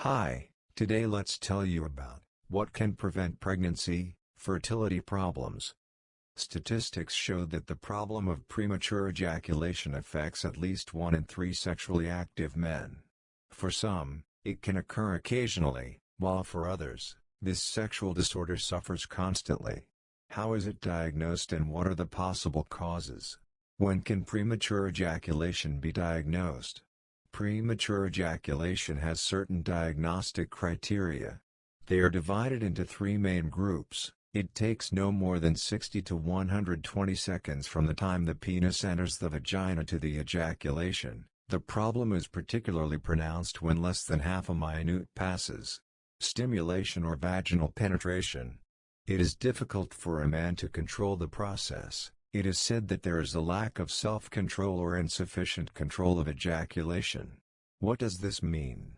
Hi, today let's tell you about what can prevent pregnancy, fertility problems. Statistics show that the problem of premature ejaculation affects at least 1 in 3 sexually active men. For some, it can occur occasionally, while for others, this sexual disorder suffers constantly. How is it diagnosed and what are the possible causes? When can premature ejaculation be diagnosed? Premature ejaculation has certain diagnostic criteria. They are divided into 3 main groups. It takes no more than 60 to 120 seconds from the time the penis enters the vagina to the ejaculation. The problem is particularly pronounced when less than half a minute passes. Stimulation or vaginal penetration. It is difficult for a man to control the process. It is said that there is a lack of self-control or insufficient control of ejaculation. What does this mean?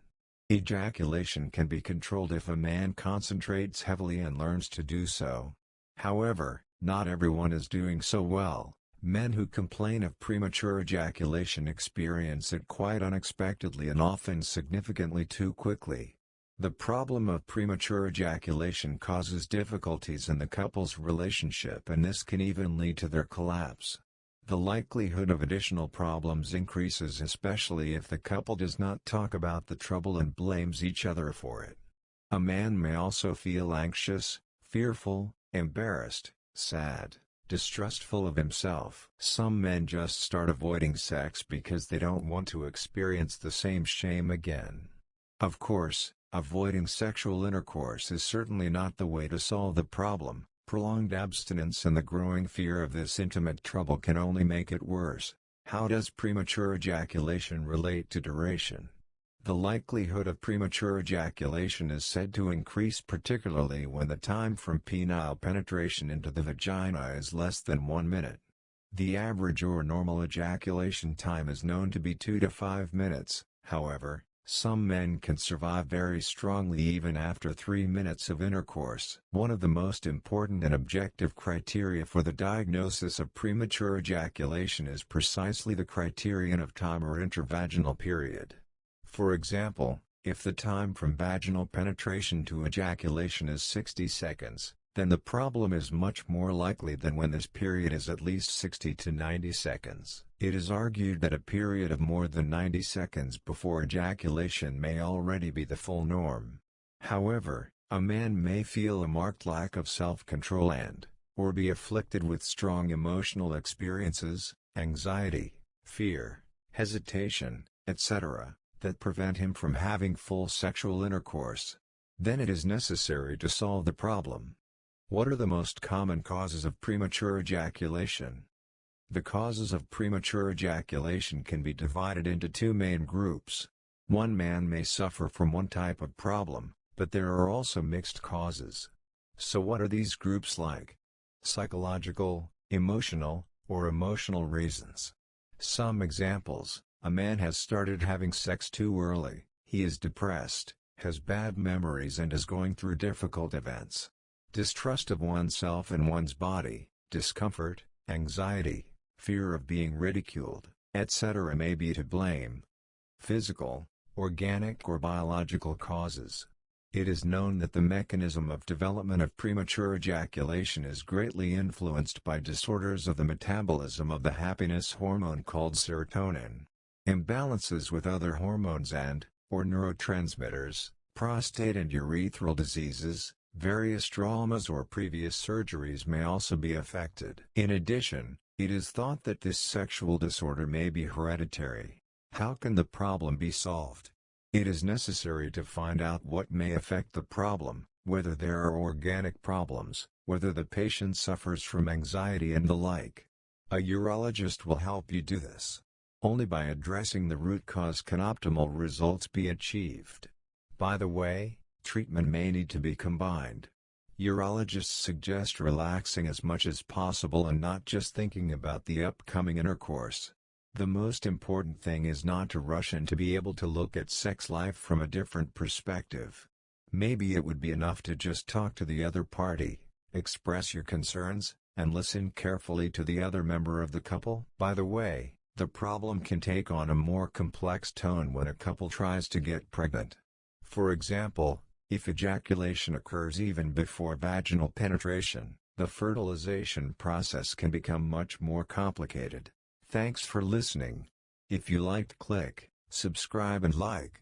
Ejaculation can be controlled if a man concentrates heavily and learns to do so. However, not everyone is doing so well. Men who complain of premature ejaculation experience it quite unexpectedly and often significantly too quickly. The problem of premature ejaculation causes difficulties in the couple's relationship and this can even lead to their collapse. The likelihood of additional problems increases especially if the couple does not talk about the trouble and blames each other for it. A man may also feel anxious, fearful, embarrassed, sad, distrustful of himself. Some men just start avoiding sex because they don't want to experience the same shame again. Of course, avoiding sexual intercourse is certainly not the way to solve the problem. Prolonged abstinence and the growing fear of this intimate trouble can only make it worse. How does premature ejaculation relate to duration? The likelihood of premature ejaculation is said to increase particularly when the time from penile penetration into the vagina is less than 1 minute. The average or normal ejaculation time is known to be 2 to 5 minutes, however, some men can survive very strongly even after 3 minutes of intercourse. One of the most important and objective criteria for the diagnosis of premature ejaculation is precisely the criterion of time or intervaginal period. For example, if the time from vaginal penetration to ejaculation is 60 seconds, then the problem is much more likely than when this period is at least 60 to 90 seconds. It is argued that a period of more than 90 seconds before ejaculation may already be the full norm. However, a man may feel a marked lack of self-control or be afflicted with strong emotional experiences, anxiety, fear, hesitation, etc., that prevent him from having full sexual intercourse. Then it is necessary to solve the problem. What are the most common causes of premature ejaculation? The causes of premature ejaculation can be divided into 2 main groups. One man may suffer from one type of problem, but there are also mixed causes. So what are these groups like? Psychological, emotional, or emotional reasons. Some examples: a man has started having sex too early, he is depressed, has bad memories and is going through difficult events. Distrust of oneself and one's body, discomfort, anxiety, fear of being ridiculed, etc. may be to blame. Physical, organic or biological causes. It is known that the mechanism of development of premature ejaculation is greatly influenced by disorders of the metabolism of the happiness hormone called serotonin. Imbalances with other hormones or neurotransmitters, prostate and urethral diseases, various traumas or previous surgeries may also be affected. In addition, it is thought that this sexual disorder may be hereditary. How can the problem be solved? It is necessary to find out what may affect the problem, whether there are organic problems, whether the patient suffers from anxiety and the like. A urologist will help you do this. Only by addressing the root cause can optimal results be achieved. By the way, treatment may need to be combined. Urologists suggest relaxing as much as possible and not just thinking about the upcoming intercourse. The most important thing is not to rush and to be able to look at sex life from a different perspective. Maybe it would be enough to just talk to the other party, express your concerns, and listen carefully to the other member of the couple. By the way, the problem can take on a more complex tone when a couple tries to get pregnant. For example, if ejaculation occurs even before vaginal penetration, the fertilization process can become much more complicated. Thanks for listening. If you liked, click subscribe and like.